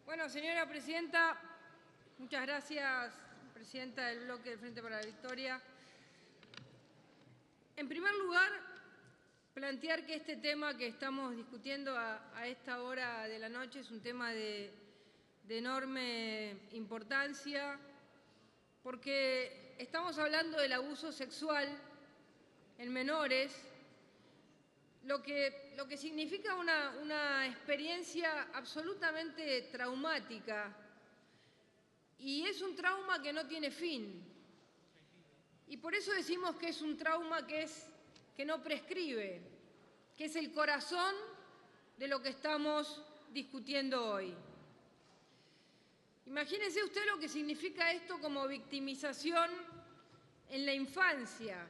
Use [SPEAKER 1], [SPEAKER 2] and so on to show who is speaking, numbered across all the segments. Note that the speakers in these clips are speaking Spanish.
[SPEAKER 1] Bueno, señora presidenta, muchas gracias, presidenta del bloque del Frente para la Victoria. En primer lugar, plantear que este tema que estamos discutiendo a esta hora de la noche es un tema de enorme importancia, porque estamos hablando del abuso sexual en menores, lo que significa una experiencia absolutamente traumática, y es un trauma que no tiene fin. Y por eso decimos que es un trauma que no prescribe, que es el corazón de lo que estamos discutiendo hoy. Imagínese usted lo que significa esto como victimización en la infancia,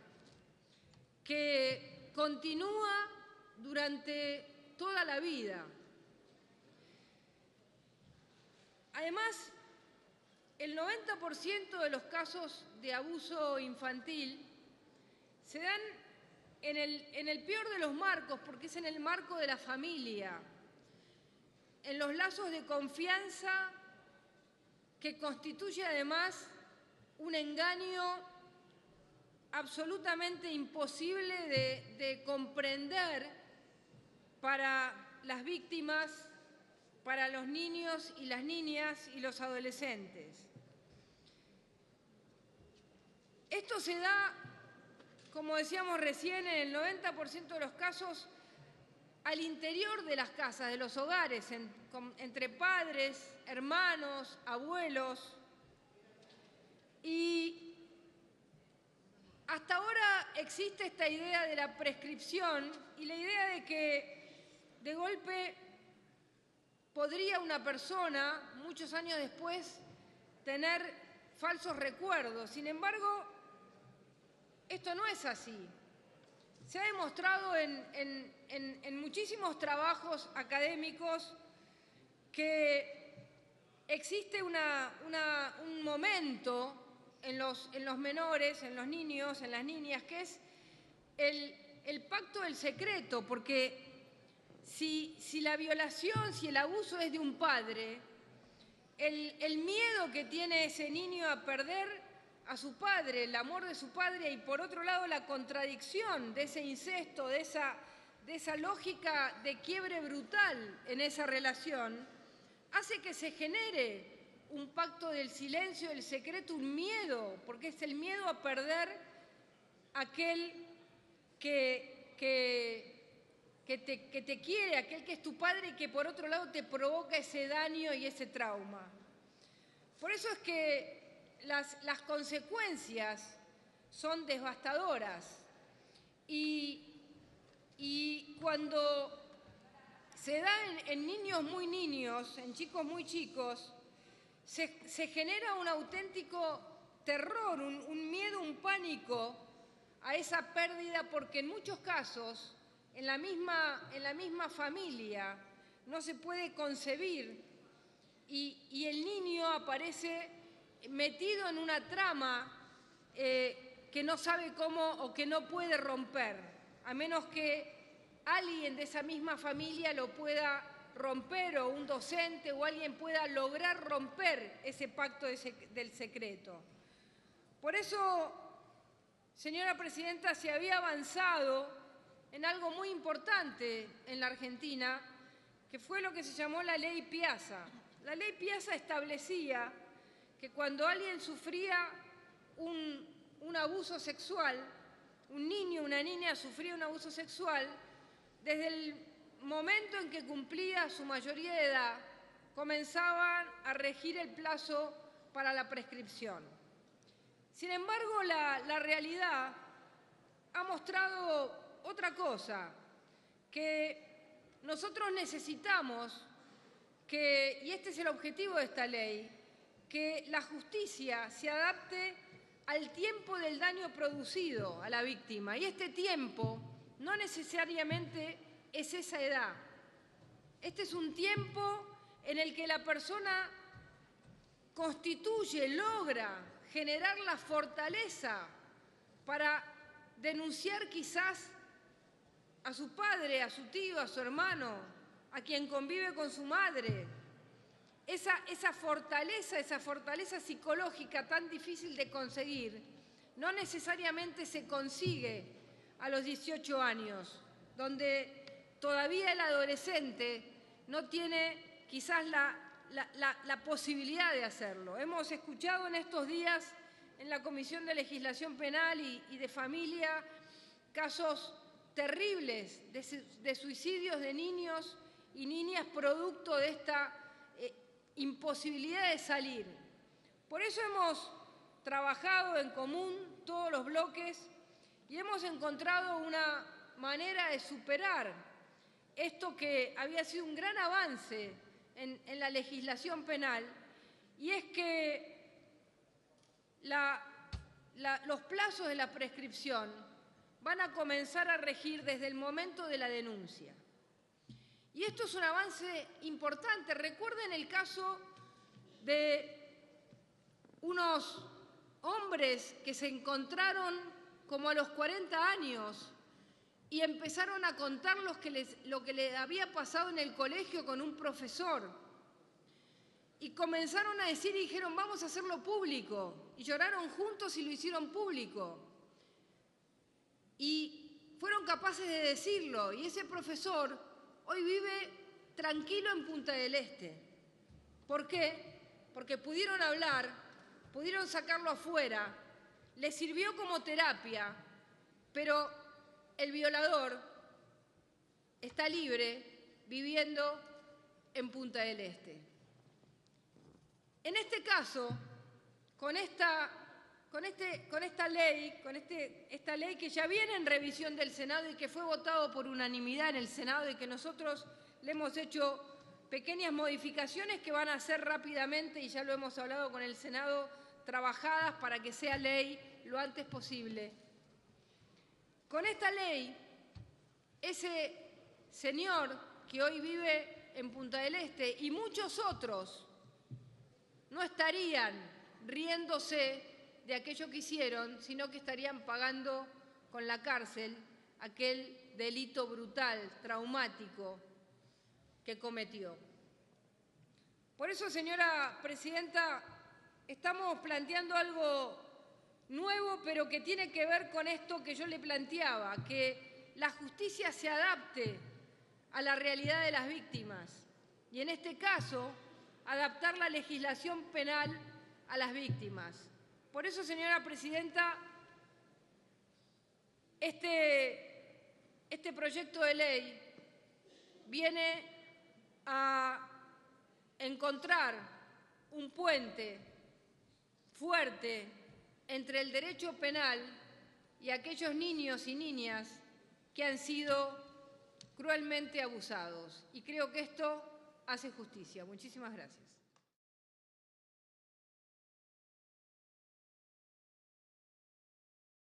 [SPEAKER 1] que continúa durante toda la vida. Además, el 90% de los casos de abuso infantil se dan en el peor de los marcos, porque es en el marco de la familia, en los lazos de confianza que constituye además un engaño absolutamente imposible de comprender para las víctimas, para los niños y las niñas y los adolescentes. Esto se da, como decíamos recién, en el 90% de los casos al interior de las casas, de los hogares, entre padres, hermanos, abuelos. Y hasta ahora existe esta idea de la prescripción y la idea de que de golpe podría una persona, muchos años después, tener falsos recuerdos. Sin embargo, esto no es así. Se ha demostrado en muchísimos trabajos académicos que existe un momento en los menores, en los niños, en las niñas, que es el pacto del secreto, porque si la violación, si el abuso es de un padre, el miedo que tiene ese niño a perder a su padre, el amor de su padre, y por otro lado la contradicción de ese incesto, de esa lógica de quiebre brutal en esa relación, hace que se genere un pacto del silencio, del secreto, un miedo, porque es el miedo a perder aquel que te quiere, aquel que es tu padre y que por otro lado te provoca ese daño y ese trauma. Por eso es que las consecuencias son devastadoras y cuando se da en niños muy niños, en chicos muy chicos, se genera un auténtico terror, un miedo, un pánico a esa pérdida, porque en muchos casos en la misma familia no se puede concebir y el niño aparece metido en una trama que no sabe cómo o que no puede romper, a menos que alguien de esa misma familia lo pueda romper, o un docente o alguien pueda lograr romper ese pacto del secreto. Por eso, señora presidenta, se había avanzado en algo muy importante en la Argentina, que fue lo que se llamó la Ley Piazza. La Ley Piazza establecía que cuando alguien sufría un abuso sexual, un niño o una niña sufría un abuso sexual, desde el momento en que cumplía su mayoría de edad, comenzaban a regir el plazo para la prescripción. Sin embargo, la realidad ha mostrado otra cosa, que nosotros necesitamos y este es el objetivo de esta ley, que la justicia se adapte al tiempo del daño producido a la víctima. Y este tiempo no necesariamente es esa edad. Este es un tiempo en el que la persona logra generar la fortaleza para denunciar quizás a su padre, a su tío, a su hermano, a quien convive con su madre. esa fortaleza psicológica tan difícil de conseguir, no necesariamente se consigue a los 18 años, donde todavía el adolescente no tiene quizás la posibilidad de hacerlo. Hemos escuchado en estos días en la Comisión de Legislación Penal y de Familia casos terribles de suicidios de niños y niñas producto de esta imposibilidad de salir. Por eso hemos trabajado en común todos los bloques y hemos encontrado una manera de superar esto que había sido un gran avance en la legislación penal, y es que los plazos de la prescripción van a comenzar a regir desde el momento de la denuncia. Y esto es un avance importante. Recuerden el caso de unos hombres que se encontraron como a los 40 años y empezaron a contar lo que les había pasado en el colegio con un profesor. Y comenzaron a decir y dijeron, vamos a hacerlo público. Y lloraron juntos y lo hicieron público. Y fueron capaces de decirlo. Y ese profesor hoy vive tranquilo en Punta del Este. ¿Por qué? Porque pudieron hablar, pudieron sacarlo afuera, le sirvió como terapia, pero el violador está libre viviendo en Punta del Este. En este caso, con esta ley que ya viene en revisión del Senado y que fue votado por unanimidad en el Senado y que nosotros le hemos hecho pequeñas modificaciones que van a ser rápidamente, y ya lo hemos hablado con el Senado, trabajadas para que sea ley lo antes posible. Con esta ley, ese señor que hoy vive en Punta del Este y muchos otros no estarían riéndose de aquello que hicieron, sino que estarían pagando con la cárcel aquel delito brutal, traumático que cometió. Por eso, señora presidenta, estamos planteando algo nuevo, pero que tiene que ver con esto que yo le planteaba, que la justicia se adapte a la realidad de las víctimas y, en este caso, adaptar la legislación penal a las víctimas. Por eso, señora presidenta, este proyecto de ley viene a encontrar un puente fuerte entre el derecho penal y aquellos niños y niñas que han sido cruelmente abusados. Y creo que esto hace justicia. Muchísimas gracias.